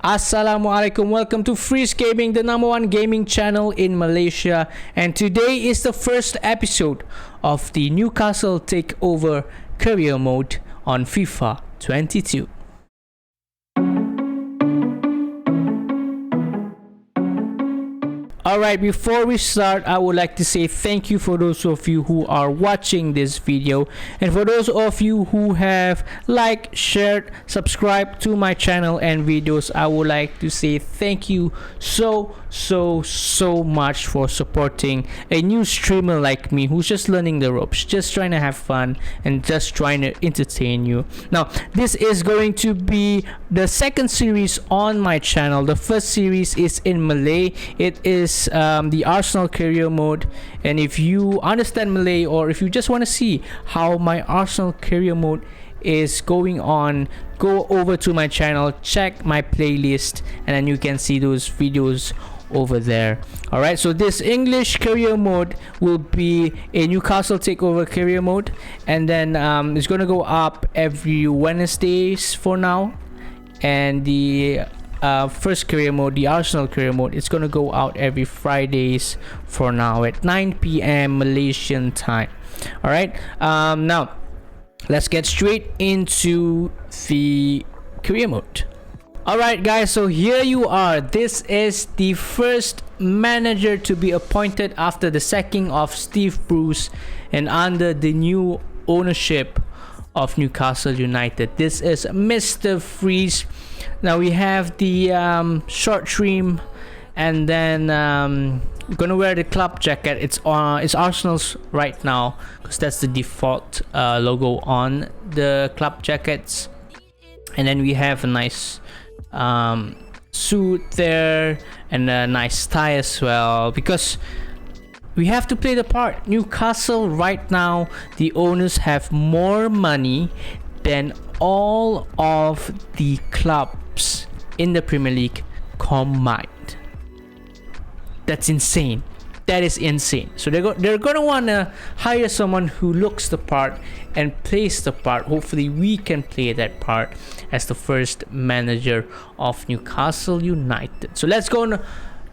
Assalamualaikum, welcome to Frizz Gaming, the #1 gaming channel in Malaysia, and today is the first episode of the Newcastle Takeover Career Mode on FIFA 22. Alright, before we start, I would like to say thank you for those of you who are watching this video, and for those of you who have liked, shared, subscribed to my channel and videos. I would like to say thank you so much for supporting a new streamer like me who's just learning the ropes, just trying to have fun and just trying to entertain you. Now, this is going to be the second series on my channel. The first series is in Malay. It is the Arsenal career mode, and if you understand Malay or if you just want to see how my Arsenal career mode is going on, go over to my channel, check my playlist, and then you can see those videos over there. Alright, so this English career mode will be a Newcastle Takeover career mode, and then it's gonna go up every Wednesdays for now, and the first career mode, the Arsenal career mode, it's gonna go out every Fridays for now at 9 p.m. Malaysian time. Alright, now let's get straight into the career mode. Alright guys, so here you are. This is the first manager to be appointed after the sacking of Steve Bruce and under the new ownership of Newcastle United. This is Mr. Frizz. Now we have the short trim, and then we're gonna wear the club jacket. It's Arsenal's right now because that's the default logo on the club jackets, and then we have a nice suit there and a nice tie as well, because we have to play the part. Newcastle right now, the owners have more money than all of the clubs in the Premier League combined. That's insane. That is insane. So they're gonna wanna hire someone who looks the part and plays the part. Hopefully we can play that part as the first manager of Newcastle United. So let's go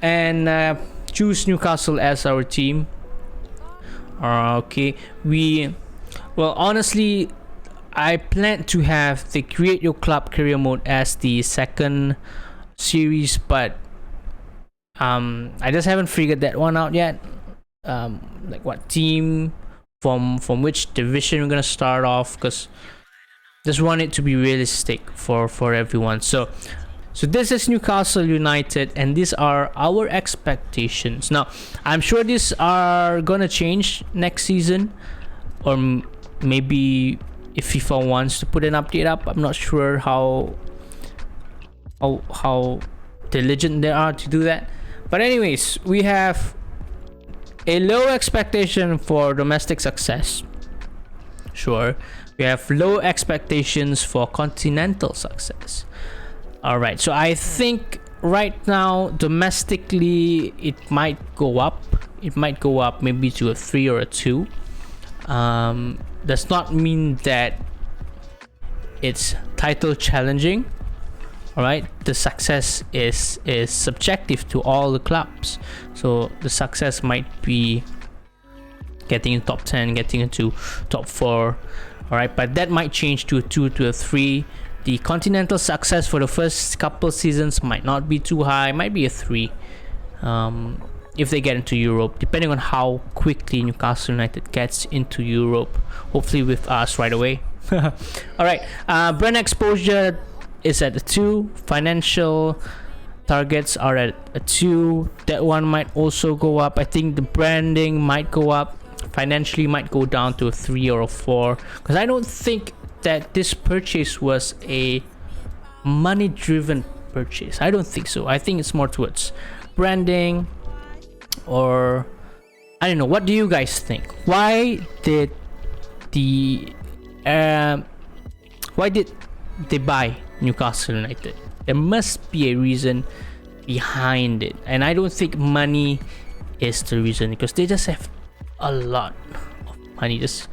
and choose Newcastle as our team. Okay, well, honestly, I plan to have the Create Your Club Career Mode as the second series, but I just haven't figured that one out yet. Like what team, from which division we're gonna start off, because just want it to be realistic for everyone. So this is Newcastle United, and these are our expectations. Now, I'm sure these are gonna change next season, or maybe if FIFA wants to put an update up. I'm not sure how diligent they are to do that. But anyways, we have a low expectation for domestic success. Sure. We have low expectations for continental success. Alright, so I think right now domestically it might go up. It might go up maybe to a 3 or a 2. Does not mean that it's title challenging. Alright, the success is subjective to all the clubs. So the success might be getting in top 10, getting into top 4. Alright, but that might change to a 2 to a 3. The continental success for the first couple seasons might not be too high, might be a 3 if they get into Europe, depending on how quickly Newcastle United gets into Europe. Hopefully with us right away. Alright, brand exposure is at a 2. Financial targets are at a 2. That one might also go up. I think the branding might go up. Financially might go down to a 3 or a 4, because I don't think that this purchase was a money driven purchase. I don't think so. I think it's more towards branding, or I don't know. What do you guys think? Why did they buy Newcastle United? There must be a reason behind it, and I don't think money is the reason, because they just have a lot of money, just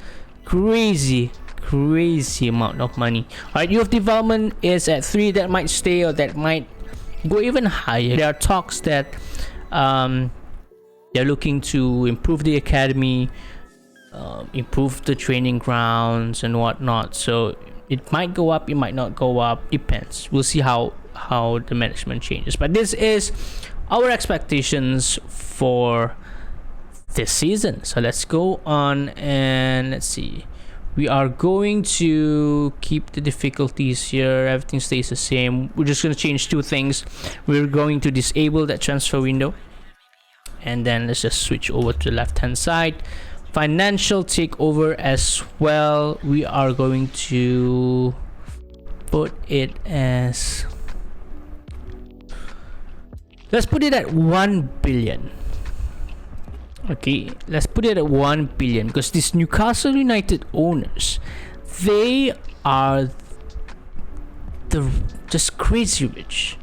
crazy amount of money. Alright, youth development is at 3. That might stay or that might go even higher. There are talks that they're looking to improve the academy, improve the training grounds and whatnot. So it might go up, it might not go up, depends. We'll see how the management changes. But this is our expectations for this season. So let's go on and let's see. We are going to keep the difficulties here. Everything stays the same. We're just going to change two things. We're going to disable that transfer window, and then let's just switch over to the left hand side. Financial takeover as well. We are going to put it as, let's put it at 1 billion. Okay, let's put it at 1 billion because these Newcastle United owners, they are just crazy rich.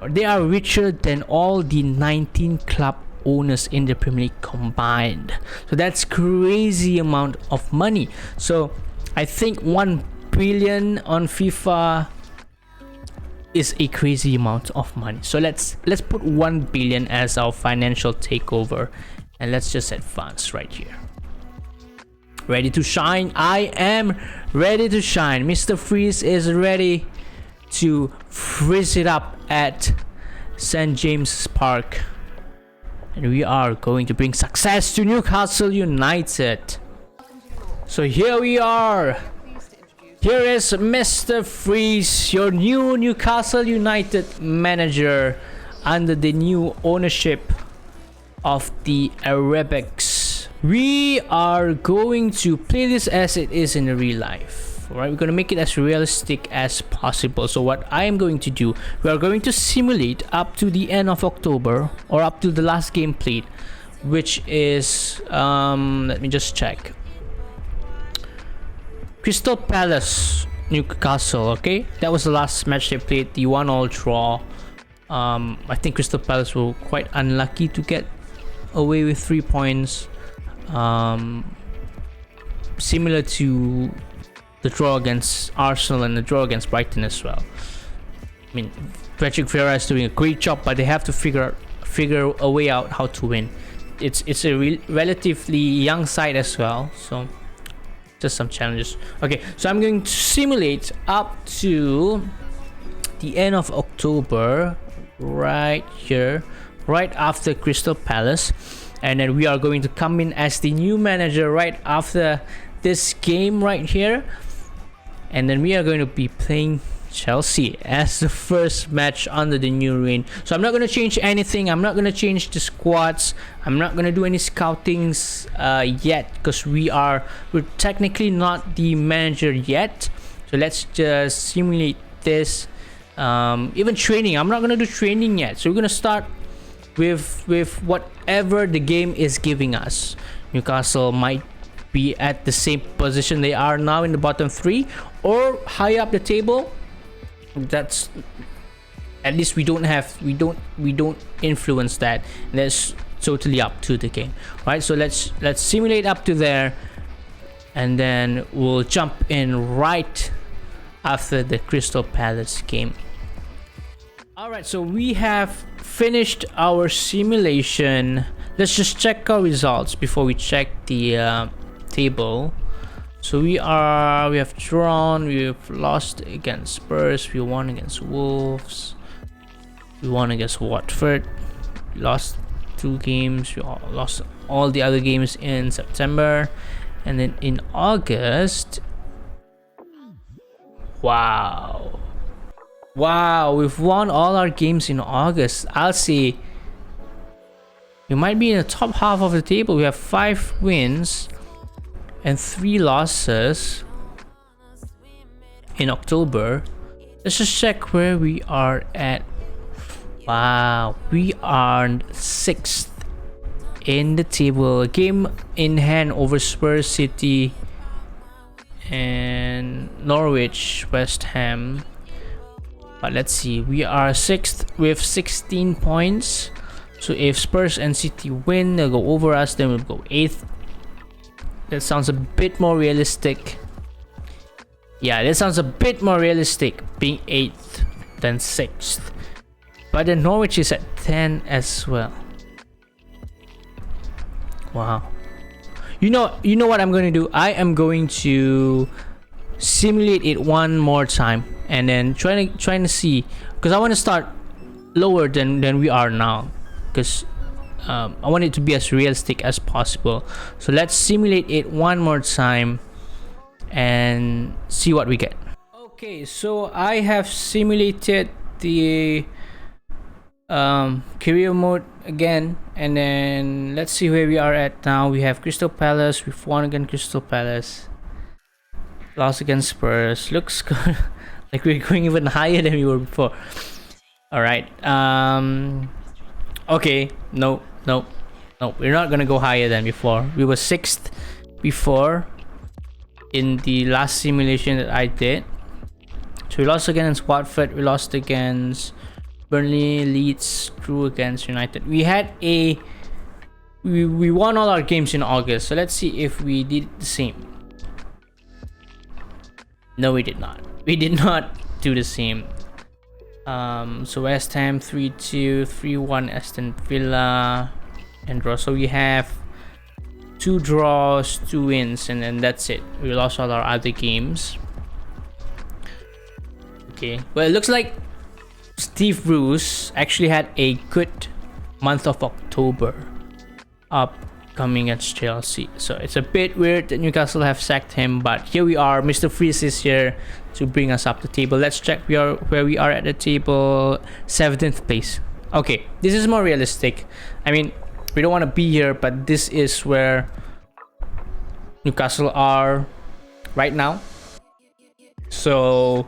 They are richer than all the 19 club owners in the Premier League combined. So that's crazy amount of money. So I think 1 billion on FIFA is a crazy amount of money. So let's put 1 billion as our financial takeover, and let's just advance right here. Ready to shine? I am ready to shine. Mr. Frizz is ready to frizz it up at St. James's Park, and we are going to bring success to Newcastle United. So here we are. Here is Mr. Frizz, your new Newcastle United manager under the new ownership of the Arabics. We are going to play this as it is in real life. Alright, we're going to make it as realistic as possible. So what I am going to do, we are going to simulate up to the end of October, or up to the last game played, which is let me just check. Crystal Palace Newcastle. Okay, that was the last match they played, the 1-1 draw. I think Crystal Palace were quite unlucky to get away with 3 points, similar to the draw against Arsenal and the draw against Brighton as well. I mean, Patrick Vieira is doing a great job, but they have to figure a way out how to win. It's a relatively young side as well, so just some challenges. Okay, so I'm going to simulate up to the end of October, right here, right after Crystal Palace, and then we are going to come in as the new manager right after this game right here, and then we are going to be playing Chelsea as the first match under the new reign. So I'm not going to change anything. I'm not going to change the squads. I'm not going to do any scoutings yet, because we're technically not the manager yet. So let's just simulate this. Even training, I'm not going to do training yet. So we're going to start with whatever the game is giving us. Newcastle might be at the same position they are now in the bottom 3, or high up the table. That's, at least we don't influence that. That's totally up to the game. Right, so let's simulate up to there, and then we'll jump in right after the Crystal Palace game. Alright, so we have finished our simulation. Let's just check our results before we check the table. So we have drawn, we've lost against Spurs, we won against Wolves, we won against Watford, we lost 2 games, we lost all the other games in September, and then in August, wow, we've won all our games in August. I'll say we might be in the top half of the table. We have 5 wins and 3 losses in October. Let's just check where we are at. Wow, we are 6th in the table, a game in hand over Spurs, City and Norwich, West Ham. But let's see, we are 6th with 16 points. So if Spurs and City win, they'll go over us, then we'll go 8th. That sounds a bit more realistic. Yeah, that sounds a bit more realistic, being 8th than 6th. But then Norwich is at 10 as well. Wow. You know what I'm going to do? I am going to simulate it one more time and then trying to see, because I want to start lower than we are now, because I want it to be as realistic as possible. So let's simulate it one more time and see what we get. Okay, so I have simulated the career mode again, and then let's see where we are at now. We have Crystal Palace. We've won against Crystal Palace, lost against Spurs. Looks good. Like we're going even higher than we were before. All right. Okay. No, we're not gonna go higher than before. We were 6th before in the last simulation that I did. So we lost against Watford. We lost against Burnley, Leeds, drew against United. We had we won all our games in August. So let's see if we did the same. No, we did not. We did not do the same. So West Ham 3-2, 3-1 Aston Villa, and draw. So we have 2 draws, 2 wins, and then that's it. We lost all our other games. Okay. Well, it looks like Steve Bruce actually had a good month of October upcoming against Chelsea. So it's a bit weird that Newcastle have sacked him, but here we are. Mr. Frizz is here to bring us up the table. Let's check where we are at the table. 17th place. Okay, this is more realistic. I mean, we don't want to be here, but this is where Newcastle are right now. So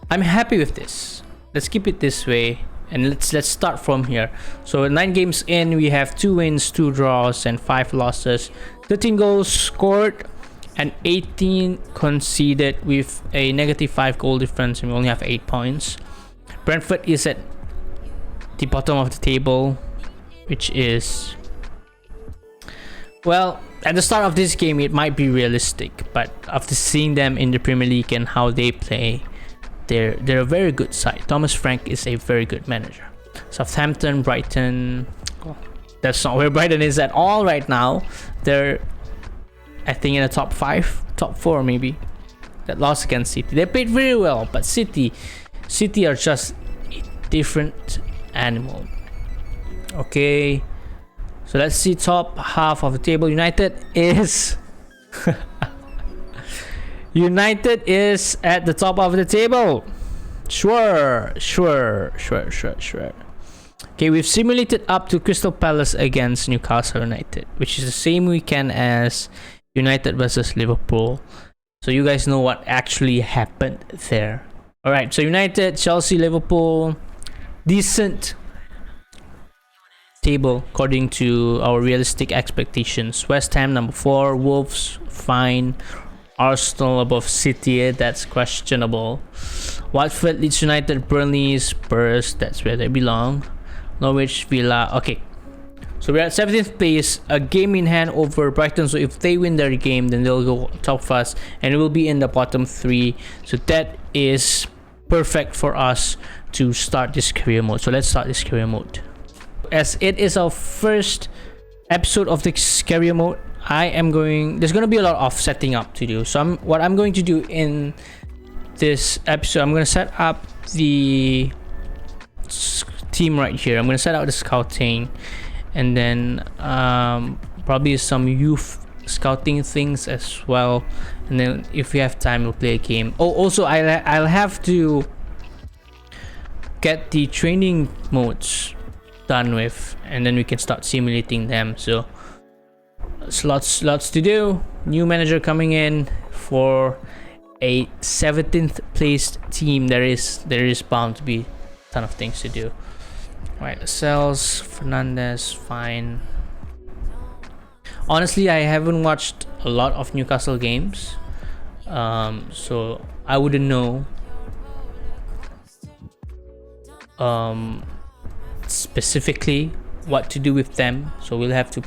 I'm happy with this. Let's keep it this way, and let's start from here. So 9 games in, we have 2 wins, 2 draws, and 5 losses. 13 goals scored and 18 conceded, with a -5 goal difference, and we only have 8 points. Brentford is at the bottom of the table, which is, well, at the start of this game it might be realistic, but after seeing them in the Premier League and how they play, they're a very good side. Thomas Frank is a very good manager. Southampton, Brighton, well, that's not where Brighton is at all right now. They're, I think, in the top 5, top 4 maybe. That lost against City. They played very well, but City are just a different animal. Okay, so let's see top half of the table. United is United is at the top of the table. Sure. Okay, we've simulated up to Crystal Palace against Newcastle United, which is the same weekend as United versus Liverpool. So you guys know what actually happened there. Alright, so United, Chelsea, Liverpool, decent table according to our realistic expectations. West Ham number 4, Wolves fine, Arsenal above City, that's questionable. Watford, Leeds United, Burnley, Spurs, that's where they belong. Norwich, Villa. Okay, so we're at 17th place, a game in hand over Brighton. So if they win their game, then they'll go top of us and it will be in the bottom 3. So that is perfect for us to start this career mode. So let's start this career mode. As it is our first episode of this career mode, there's going to be a lot of setting up to do. So what I'm going to do in this episode, I'm going to set up the team right here. I'm going to set out the scouting, and then probably some youth scouting things as well. And then if we have time, we'll play a game. Oh, also I'll have to get the training modes done with, and then we can start simulating them. So lots to do. New manager coming in for a 17th placed team. There is bound to be a ton of things to do. Right, Lascelles, Fernandez, fine. Honestly, I haven't watched a lot of Newcastle games, so I wouldn't know specifically what to do with them. So we'll have to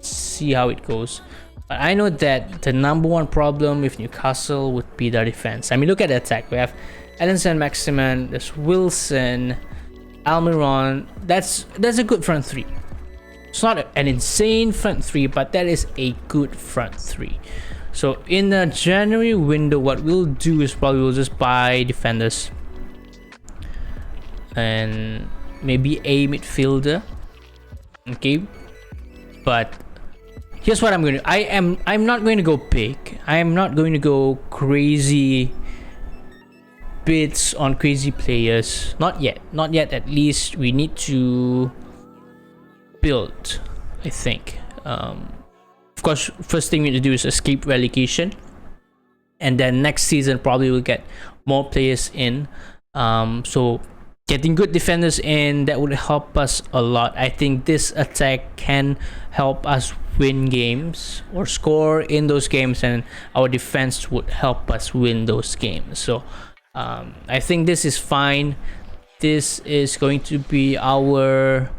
see how it goes. But I know that the number 1 problem with Newcastle would be their defense. I mean, look at the attack. We have Ellen Saint-Maximin, there's Wilson, Almiron. That's a good front three. It's not an insane front three, but that is a good front three. So in the January window, what we'll do is probably we'll just buy defenders and maybe a midfielder. Okay, but here's what I'm going to. I'm not going to go big. I am not going to go crazy bids on crazy players. Not yet. Not yet. At least we need to build, I think. Of course, first thing we need to do is escape relegation, and then next season probably we'll get more players in. So getting good defenders in, that would help us a lot. I think this attack can help us win games or score in those games, and our defense would help us win those games. So I think this is fine. This is going to be our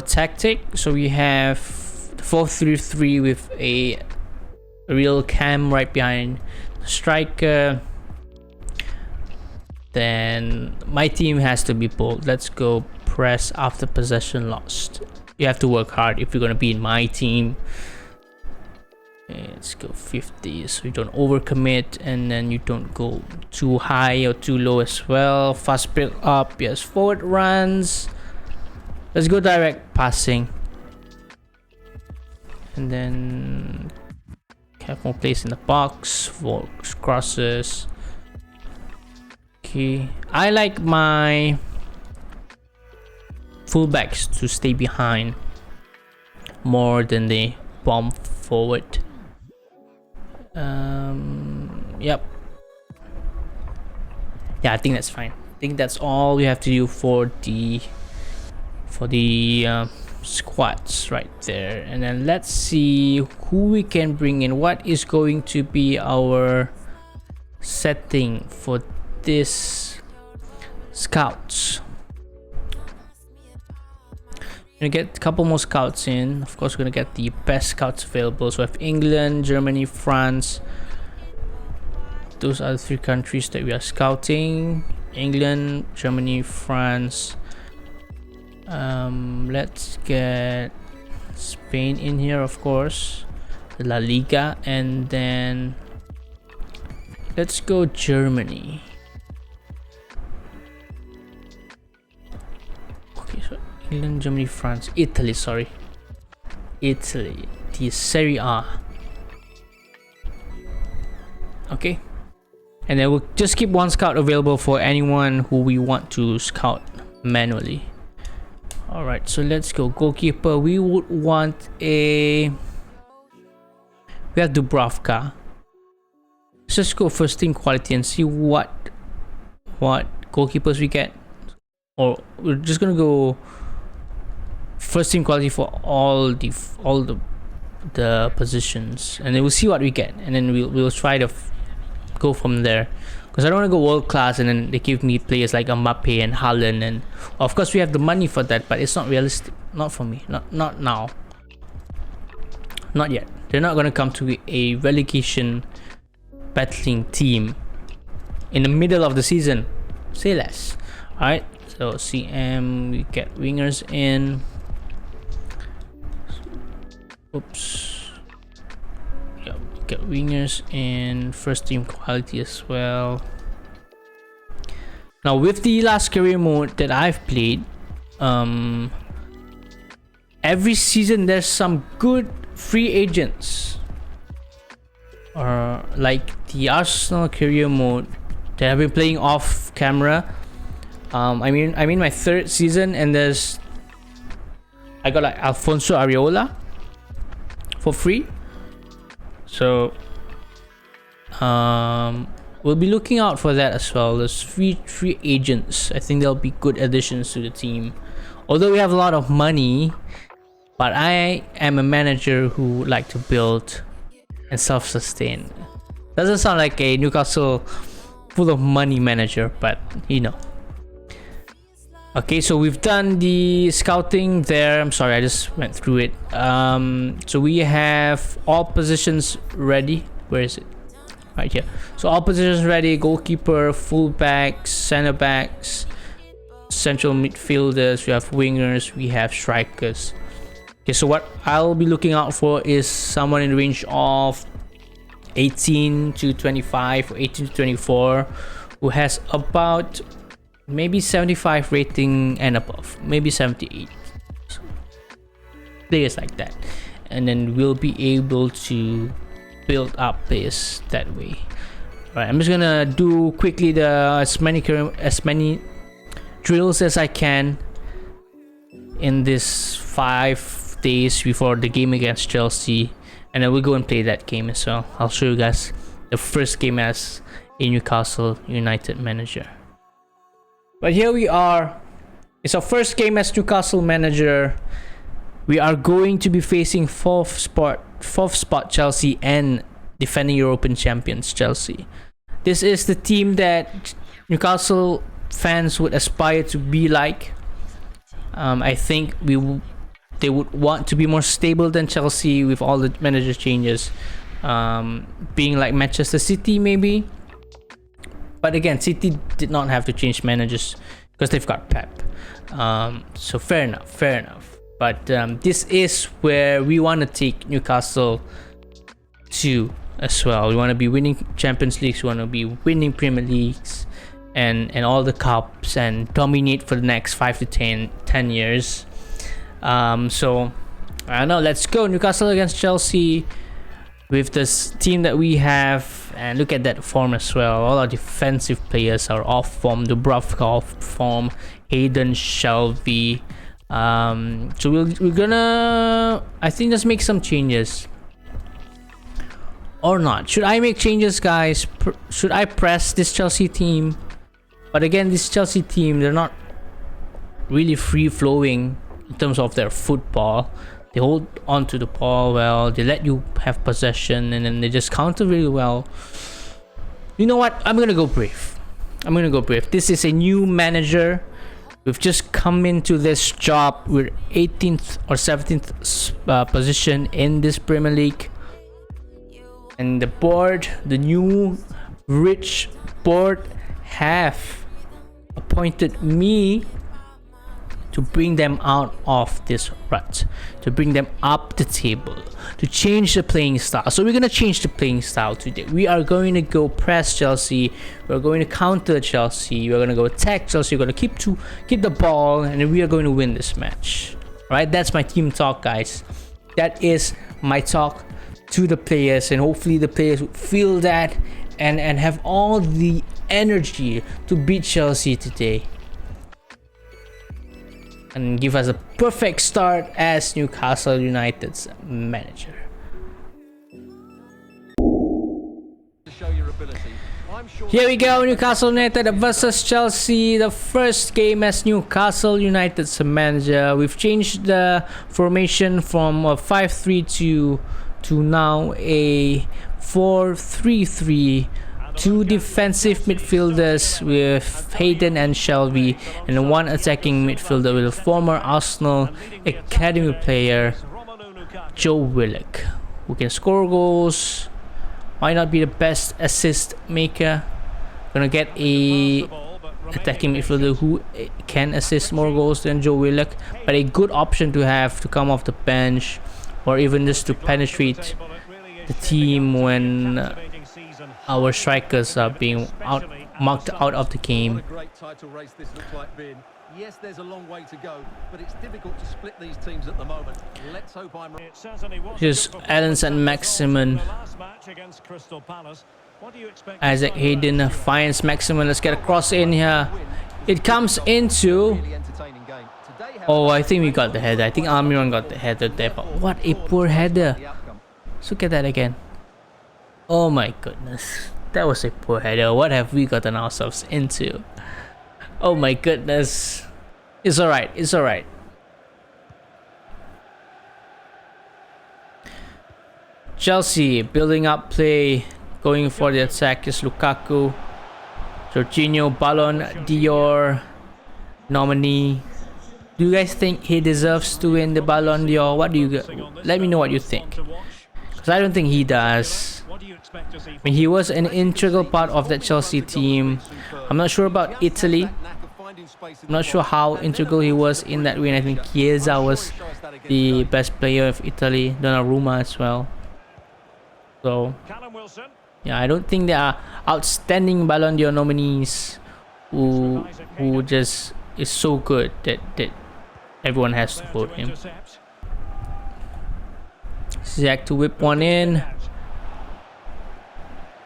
tactic. So we have 4-3-3 with a real cam right behind the striker. Then my team has to be bold. Let's go press after possession lost. You have to work hard if you're going to be in my team. Okay, let's go 50 so you don't overcommit, and then you don't go too high or too low as well. Fast build up, yes, forward runs. Let's go direct passing, and then have more place in the box for crosses. Okay, I like my fullbacks to stay behind more than they bomb forward. Yep. Yeah, I think that's fine. I think that's all we have to do for the squads right there. And then let's see who we can bring in. What is going to be our setting for this scouts? Gonna get a couple more scouts in. Of course, we're gonna get the best scouts available. So we have England, Germany, France. Those are the three countries that we are scouting. England, Germany, France. Let's get Spain in here, of course, the La Liga, and then let's go Germany. Okay, so England, Germany, France, Italy, sorry, Italy, the Serie A. Okay, and then we'll just keep one scout available for anyone who we want to scout manually. All right, so let's go goalkeeper. We would want we have Dubravka. Let's just go first team quality and see what goalkeepers we get, or we're just gonna go first team quality for all the positions, and then we'll see what we get, and then we'll try to go from there. Because I don't want to go world class and then they give me players like Mbappe and Haaland, and of course we have the money for that, but it's not realistic. Not for me. Not now. Not yet. They're not gonna come to a relegation battling team in the middle of the season. Say less. Alright, so CM, we get wingers in. Oops. Yeah, we get wingers in, first team quality as well. Now with the last career mode that I've played, every season there's some good free agents, or like the Arsenal career mode that I've been playing off camera. I mean my third season, and I got like Alfonso Areola for free. So we'll be looking out for that as well. There's free agents. I think they'll be good additions to the team. Although we have a lot of money, but I am a manager who like to build and self-sustain. Doesn't sound like a Newcastle full of money manager, but you know. Okay, so we've done the scouting there. I'm sorry, I just went through it. So we have all positions ready. Where is it? right here. So all positions ready: goalkeeper, fullbacks, center backs, central midfielders. We have wingers. We have strikers. Okay, so what I'll be looking out for is someone in the range of 18 to 25 or 18 to 24 who has about maybe 75 rating and above, maybe 78. Players like that, and then we'll be able to build up players that way. All right, I'm just gonna do quickly the as many drills as I can in this 5 days before the game against Chelsea, and then we'll go and play that game as well. I'll show you guys the first game as a Newcastle United manager. But here we are. It's our first game as Newcastle manager. We are going to be facing fourth spot Chelsea and defending European champions Chelsea. This is the team that Newcastle fans would aspire to be like. I think they would want to be more stable than Chelsea with all the manager changes, being like Manchester City maybe. But again, City did not have to change managers because they've got Pep. So fair enough. But this is where we want to take Newcastle to as well. We want to be winning Champions Leagues. We want to be winning Premier Leagues and all the cups and dominate for the next 5 to 10 years. So I don't know. Let's go Newcastle against Chelsea with this team that we have, and look at that form as well. All our defensive players are off form. Dubravka off form. Hayden, Shelby. So we're gonna, I think, just make some changes or not. Should I make changes, guys? Should I press this Chelsea team? But again, this Chelsea team, they're not really free flowing in terms of their football. They hold on to the ball well, they let you have possession, and then they just counter really well. You know what? I'm gonna go brave. This is a new manager. We've just come into this job. We're 18th or 17th position in this Premier League. And the board, the new rich board, have appointed me to bring them out of this rut, to bring them up the table, to change the playing style. So we're going to change the playing style today. We are going to go press Chelsea, we're going to counter Chelsea, we're going to go attack Chelsea, we're going to keep the ball, and we are going to win this match. Right? That's my team talk, guys. That is my talk to the players, and hopefully the players would feel that and have all the energy to beat Chelsea today and give us a perfect start as Newcastle United's manager. Here we go, Newcastle United versus Chelsea, the first game as Newcastle United's manager. We've changed the formation from a 5-3-2 to now a 4-3-3. Two defensive midfielders with Hayden and Shelby, and one attacking midfielder with a former Arsenal academy player, Joe Willock, who can score goals, might not be the best assist maker. Gonna get a attacking midfielder who can assist more goals than Joe Willock, but a good option to have to come off the bench or even just to penetrate the team when our strikers are being marked out of the game. Yes, there's a long way to go, but it's difficult to split these teams at the moment. Let's hope I'm right. Here's Allens and Maximin. Isaac Hayden finds Maximin. Let's get a cross in here. It comes into... Oh, I think we got the header. I think Almiron got the header there, but what a poor header. Let's look at that again. Oh my goodness, that was a poor header. What have we gotten ourselves into? Oh my goodness. It's alright, it's alright. Chelsea building up play, going for the attack is Lukaku, Jorginho, Ballon d'Or nominee. Do you guys think he deserves to win the Ballon d'Or? What do you let me know what you think, because I don't think he does. What do you expect to see? I mean, he was an integral part of that Chelsea team. I'm not sure about Italy. I'm not sure how integral he was in that win. I think Chiesa was the best player of Italy. Donnarumma as well. So, yeah, I don't think there are outstanding Ballon d'Or nominees who just is so good that everyone has to vote him. Zach to whip one in.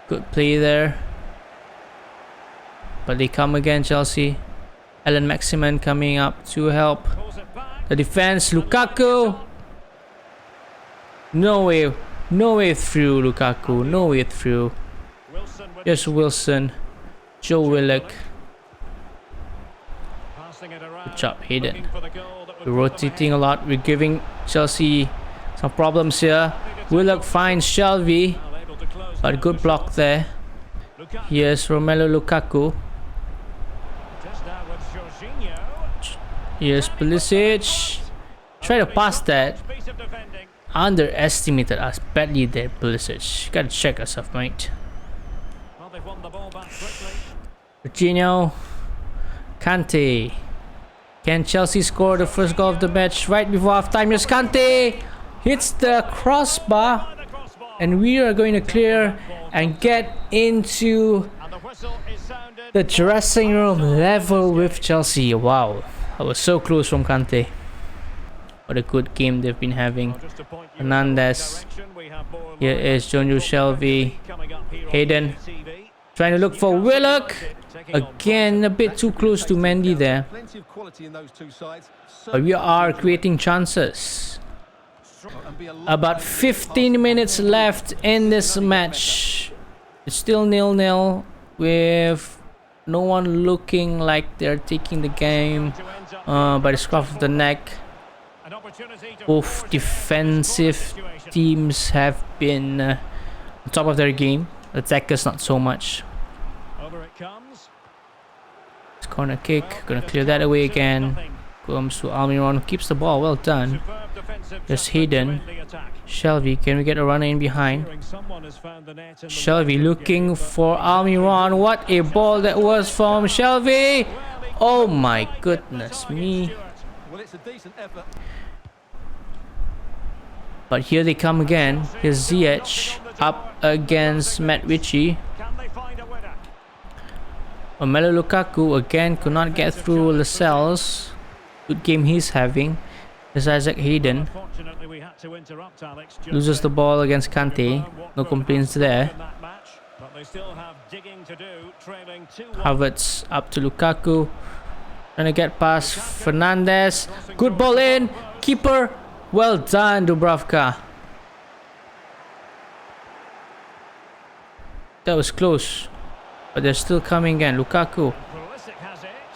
Good play there. But they come again, Chelsea. Alan Maximan coming up to help the defense. Lukaku. No way through, Lukaku. No way through. Here's Wilson. Joe Willock. Good job, Hayden. We're rotating a lot. We're giving Chelsea some problems here. Willock finds Shelvey. But good block there. Here's Romelu Lukaku. Here's Pulisic. Try to pass that. Underestimated us badly there, Pulisic. Gotta check yourself, mate. Jorginho. Kante. Can Chelsea score the first goal of the match right before halftime? Here's Kante. Hits the crossbar. And we are going to clear and get into the dressing room level with Chelsea. Wow. I was so close from Kante. What a good game they've been having. Hernandez. Here is Jonjo Shelvey. Hayden. Trying to look for Willock. Again, a bit too close to Mendy there. But we are creating chances. About 15 minutes left in this match. It's still 0-0 with no one looking like they're taking the game by the scruff of the neck. Both defensive teams have been on top of their game. Attackers not so much. It's corner kick. Gonna clear that away again. Comes to Almiron. Keeps the ball. Well done. There's Hayden. Shelvey. Can we get a runner in behind? Shelvey looking for Almiron. What a ball that was from Shelvey. Oh my goodness me. But here they come again. Here's Ziyech up against Matt Ritchie. Romelu Lukaku again could not get through Lascelles. Good game he's having. There's Isaac Hayden. Loses the ball against Kante. No complaints there. Havertz up to Lukaku. Trying to get past Fernandez. Good ball in. Keeper. Well done, Dubravka. That was close. But they're still coming again. Lukaku.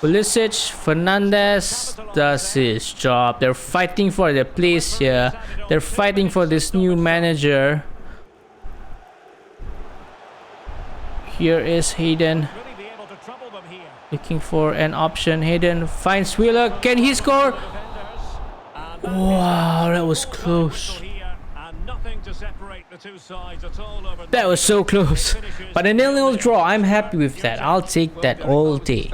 Pulisic. Fernandez does his job. They're fighting for their place here. They're fighting for this new manager. Here is Hayden. Looking for an option. Hayden finds Wheeler. Can he score? Wow, that was close. That was so close. But a 0-0 draw, I'm happy with that. I'll take that all day.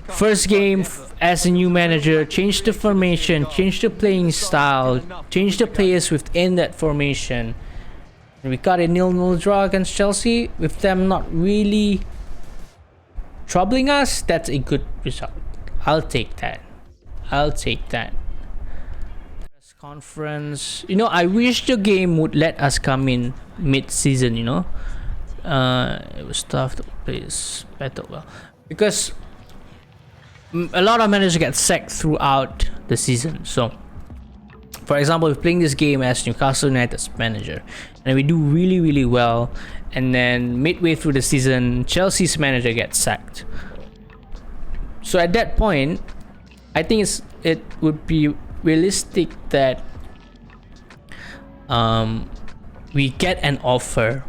First game as a new manager, change the formation, change the playing style, change the players within that formation. And we got a 0-0 draw against Chelsea with them not really troubling us. That's a good result. I'll take that. I'll take that. Press conference. You know, I wish the game would let us come in mid-season, you know. It was tough to play better well. Because a lot of managers get sacked throughout the season. So, for example, we're playing this game as Newcastle United's manager. And we do really, really well. And then midway through the season, Chelsea's manager gets sacked. So at that point, I think it would be realistic that we get an offer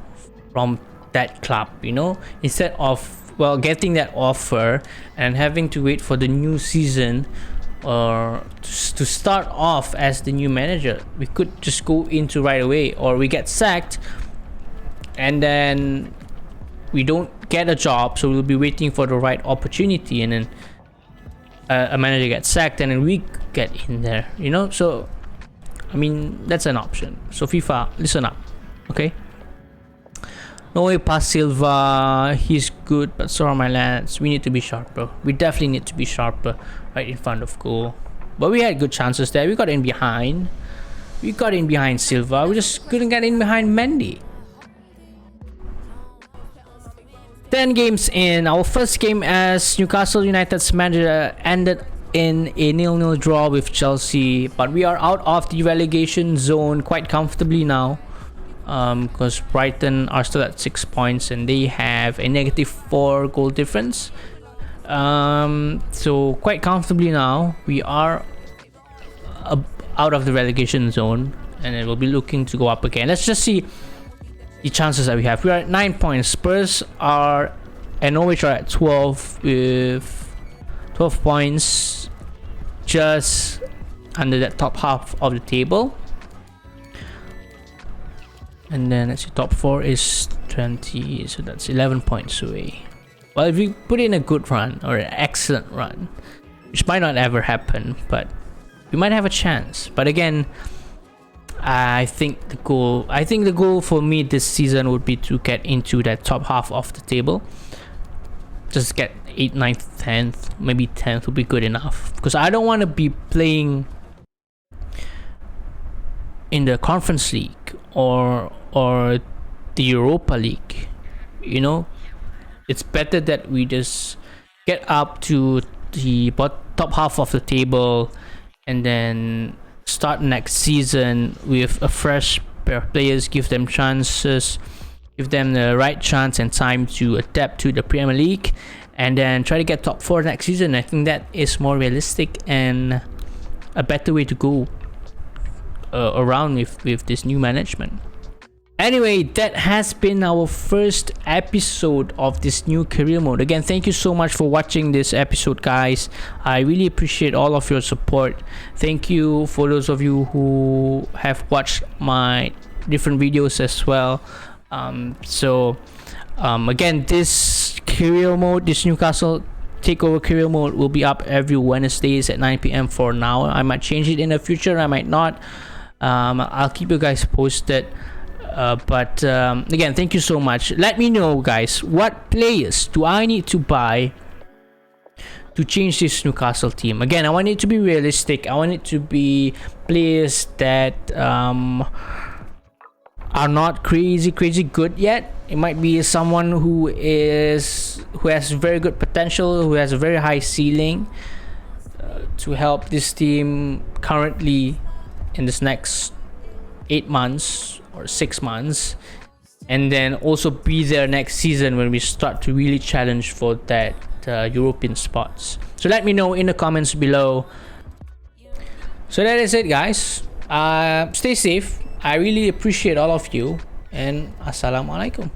from that club, you know, instead of getting that offer and having to wait for the new season or to start off as the new manager. We could just go into right away, or we get sacked and then we don't get a job, so we'll be waiting for the right opportunity, and then a manager gets sacked and then we get in there, you know. So I mean, that's an option. So FIFA, listen up, okay? No way past Silva, he's good, but so are my lads. We need to be sharper. We definitely need to be sharper right in front of goal. But we had good chances there. We got in behind. We got in behind Silva. We just couldn't get in behind Mendy. 10 games in. Our first game as Newcastle United's manager ended in a 0-0 draw with Chelsea. But we are out of the relegation zone quite comfortably now. Because Brighton are still at 6 points and they have a -4 goal difference. So quite comfortably now we are out of the relegation zone, and then we'll be looking to go up again. Let's just see the chances that we have. We are at 9 points. Spurs are and Norwich are at 12 with 12 points, just under that top half of the table. And then let's see, top 4 is 20, so that's 11 points away. Well, if we put in a good run or an excellent run, which might not ever happen, but we might have a chance. But again, I think the goal for me this season would be to get into that top half of the table. Just get 8th, 9th, 10th, maybe 10th would be good enough, because I don't want to be playing in the Conference League or the Europa League, you know. It's better that we just get up to the top half of the table and then start next season with a fresh pair of players, give them chances, give them the right chance and time to adapt to the Premier League, and then try to get top 4 next season. I think that is more realistic and a better way to go around with this new management. Anyway, that has been our first episode of this new career mode. Again, thank you so much for watching this episode, guys. I really appreciate all of your support. Thank you for those of you who have watched my different videos as well. Again, this career mode, this Newcastle Takeover career mode will be up every Wednesdays at 9 PM for now. I might change it in the future, I might not. I'll keep you guys posted. Again, thank you so much. Let me know, guys, what players do I need to buy to change this Newcastle team. Again, I want it to be realistic. I want it to be players that are not crazy good yet. It might be someone who has very good potential, who has a very high ceiling, to help this team currently in this next 8 months or 6 months, and then also be there next season when we start to really challenge for that European spots. So let me know in the comments below. So that is it, guys. Stay safe. I really appreciate all of you, and assalamualaikum.